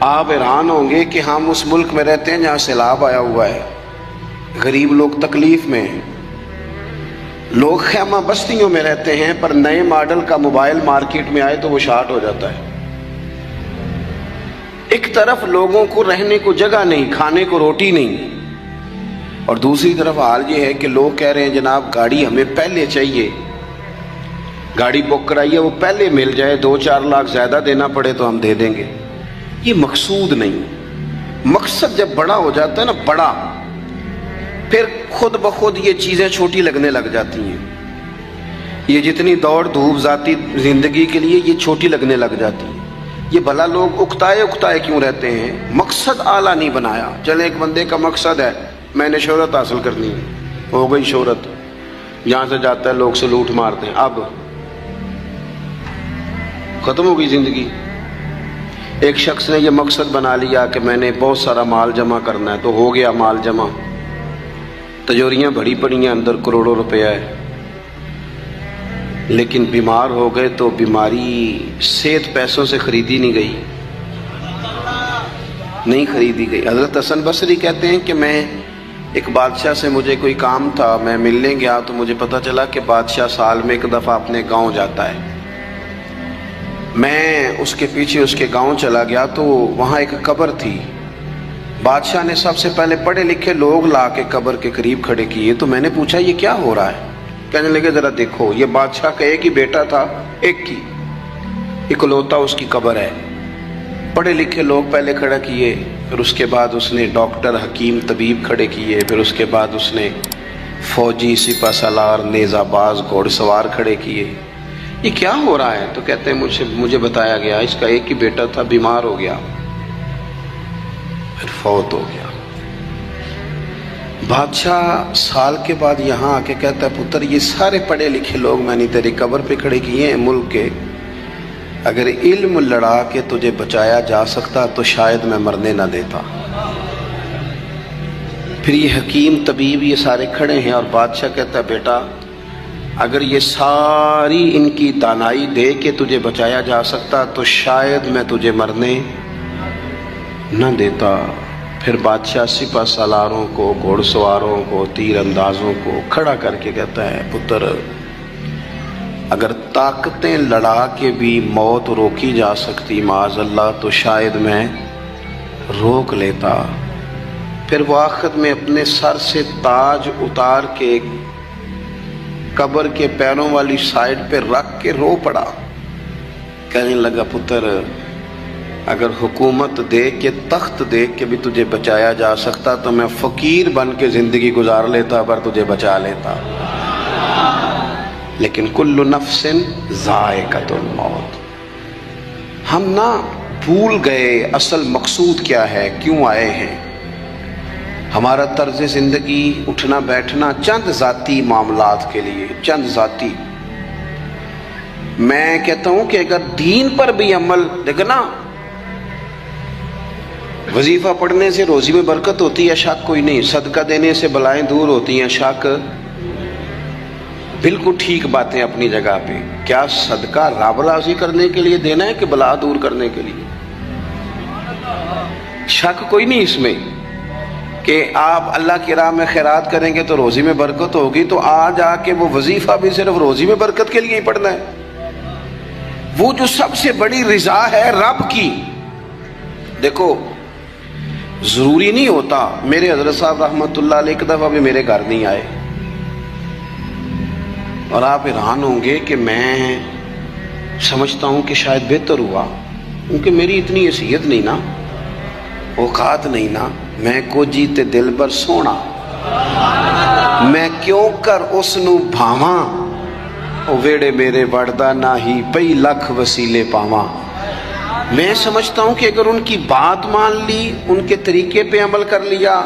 آپ حیران ہوں گے کہ ہم اس ملک میں رہتے ہیں جہاں سیلاب آیا ہوا ہے، غریب لوگ تکلیف میں ہیں، لوگ خیمہ بستیوں میں رہتے ہیں، پر نئے ماڈل کا موبائل مارکیٹ میں آئے تو وہ شارٹ ہو جاتا ہے۔ ایک طرف لوگوں کو رہنے کو جگہ نہیں، کھانے کو روٹی نہیں، اور دوسری طرف حال یہ ہے کہ لوگ کہہ رہے ہیں جناب گاڑی ہمیں پہلے چاہیے، گاڑی بک کرائیے، وہ پہلے مل جائے، 2-4 لاکھ زیادہ دینا پڑے تو ہم دے دیں گے۔ یہ مقصود نہیں۔ مقصد جب بڑا ہو جاتا ہے نا، بڑا، پھر خود بخود یہ چیزیں چھوٹی لگنے لگ جاتی ہیں۔ یہ جتنی دوڑ دھوپ ذاتی زندگی کے لیے یہ چھوٹی لگنے لگ جاتی ہیں۔ یہ بھلا لوگ اکتائے کیوں رہتے ہیں؟ مقصد اعلیٰ نہیں بنایا۔ چلے ایک بندے کا مقصد ہے میں نے شہرت حاصل کرنی ہے، ہو گئی شہرت، جہاں سے جاتا ہے لوگ سلوٹ مارتے ہیں، اب ختم ہو گئی زندگی۔ ایک شخص نے یہ مقصد بنا لیا کہ میں نے بہت سارا مال جمع کرنا ہے، تو ہو گیا مال جمع، تجوریاں بڑی پڑی ہیں، اندر کروڑوں روپیہ ہے، لیکن بیمار ہو گئے تو بیماری صحت پیسوں سے خریدی نہیں گئی، نہیں خریدی گئی۔ حضرت حسن بصری کہتے ہیں کہ میں ایک بادشاہ سے مجھے کوئی کام تھا، میں ملنے گیا تو مجھے پتہ چلا کہ بادشاہ سال میں ایک دفعہ اپنے گاؤں جاتا ہے۔ میں اس کے پیچھے اس کے گاؤں چلا گیا تو وہاں ایک قبر تھی۔ بادشاہ نے سب سے پہلے پڑھے لکھے لوگ لا کے قبر کے قریب کھڑے کیے، تو میں نے پوچھا یہ کیا ہو رہا ہے؟ کہنے لگے ذرا دیکھو، یہ بادشاہ کا ایک ہی بیٹا تھا، ایک ہی اکلوتا اس کی قبر ہے۔ پڑھے لکھے لوگ پہلے کھڑا کیے، پھر اس کے بعد اس نے ڈاکٹر، حکیم، طبیب کھڑے کیے، پھر اس کے بعد اس نے فوجی، سپہ سالار، نیزہ باز، گھوڑ سوار کھڑے کیے۔ یہ کیا ہو رہا ہے؟ تو کہتے ہیں مجھے بتایا گیا اس کا ایک ہی بیٹا تھا، بیمار ہو گیا، پھر فوت ہو گیا۔ بادشاہ سال کے بعد یہاں آ کے کہتا ہے پتر یہ سارے پڑھے لکھے لوگ میں نے تیری قبر پہ کھڑے کیے ہیں ملک کے، اگر علم لڑا کے تجھے بچایا جا سکتا تو شاید میں مرنے نہ دیتا۔ پھر یہ حکیم طبیب یہ سارے کھڑے ہیں، اور بادشاہ کہتا ہے بیٹا اگر یہ ساری ان کی دانائی دے کے تجھے بچایا جا سکتا تو شاید میں تجھے مرنے نہ دیتا۔ پھر بادشاہ سپہ سالاروں کو، گھوڑ سواروں کو، تیر اندازوں کو کھڑا کر کے کہتا ہے پتر اگر طاقتیں لڑا کے بھی موت روکی جا سکتی معاذ اللہ تو شاید میں روک لیتا۔ پھر وہ آخر میں اپنے سر سے تاج اتار کے قبر کے پیروں والی سائڈ پہ رکھ کے رو پڑا، کہنے لگا پتر اگر حکومت دے کے، تخت دے کے بھی تجھے بچایا جا سکتا تو میں فقیر بن کے زندگی گزار لیتا پر تجھے بچا لیتا، لیکن کل نفس ذائقۃ الموت۔ ہم نہ بھول گئے اصل مقصود کیا ہے، کیوں آئے ہیں۔ ہمارا طرز زندگی، اٹھنا بیٹھنا چند ذاتی معاملات کے لیے، چند ذاتی۔ میں کہتا ہوں کہ اگر دین پر بھی عمل، دیکھنا وظیفہ پڑھنے سے روزی میں برکت ہوتی ہے، شک کوئی نہیں، صدقہ دینے سے بلائیں دور ہوتی ہیں، شک بالکل ٹھیک باتیں اپنی جگہ پہ۔ کیا صدقہ رب راضی کرنے کے لیے دینا ہے کہ بلا دور کرنے کے لیے؟ شک کوئی نہیں اس میں کہ آپ اللہ کی راہ میں خیرات کریں گے تو روزی میں برکت ہوگی، تو آج آ کے وہ وظیفہ بھی صرف روزی میں برکت کے لیے ہی پڑھنا ہے۔ وہ جو سب سے بڑی رضا ہے رب کی، دیکھو ضروری نہیں ہوتا۔ میرے حضرت صاحب رحمۃ اللہ علیہ ایک دفعہ بھی میرے گھر نہیں آئے، اور آپ حیران ہوں گے کہ میں سمجھتا ہوں کہ شاید بہتر ہوا، کیونکہ میری اتنی حیثیت نہیں نا، اوقات نہیں نا، میں کو جیتے دل بر سونا، میں کیوں کر اس نو بھاواں او ویڑے میرے بڑھدا نہ ہی پئی لکھ وسیلے پاواں. میں سمجھتا ہوں کہ اگر ان کی بات مان لی، ان کے طریقے پہ عمل کر لیا،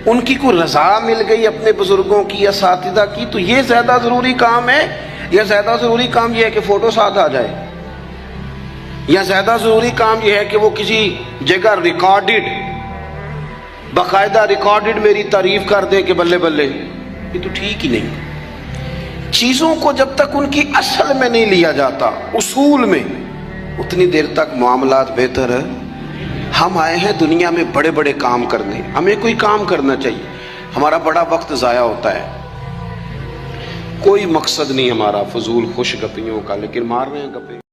ان کی کوئی رضا مل گئی اپنے بزرگوں کی، اساتذہ کی، تو یہ زیادہ ضروری کام ہے، یا زیادہ ضروری کام یہ ہے کہ فوٹو ساتھ آ جائے، یا زیادہ ضروری کام یہ ہے کہ وہ کسی جگہ ریکارڈڈ، باقاعدہ ریکارڈڈ میری تعریف کر دے کہ بلے بلے. یہ تو ٹھیک ہی نہیں. چیزوں کو جب تک ان کی اصل میں نہیں لیا جاتا، اصول میں، اتنی دیر تک معاملات بہتر ہے. ہم آئے ہیں دنیا میں بڑے بڑے کام کرنے، ہمیں کوئی کام کرنا چاہیے. ہمارا بڑا وقت ضائع ہوتا ہے، کوئی مقصد نہیں ہمارا فضول خوش گپیوں کا، لیکن مار رہے ہیں گپے.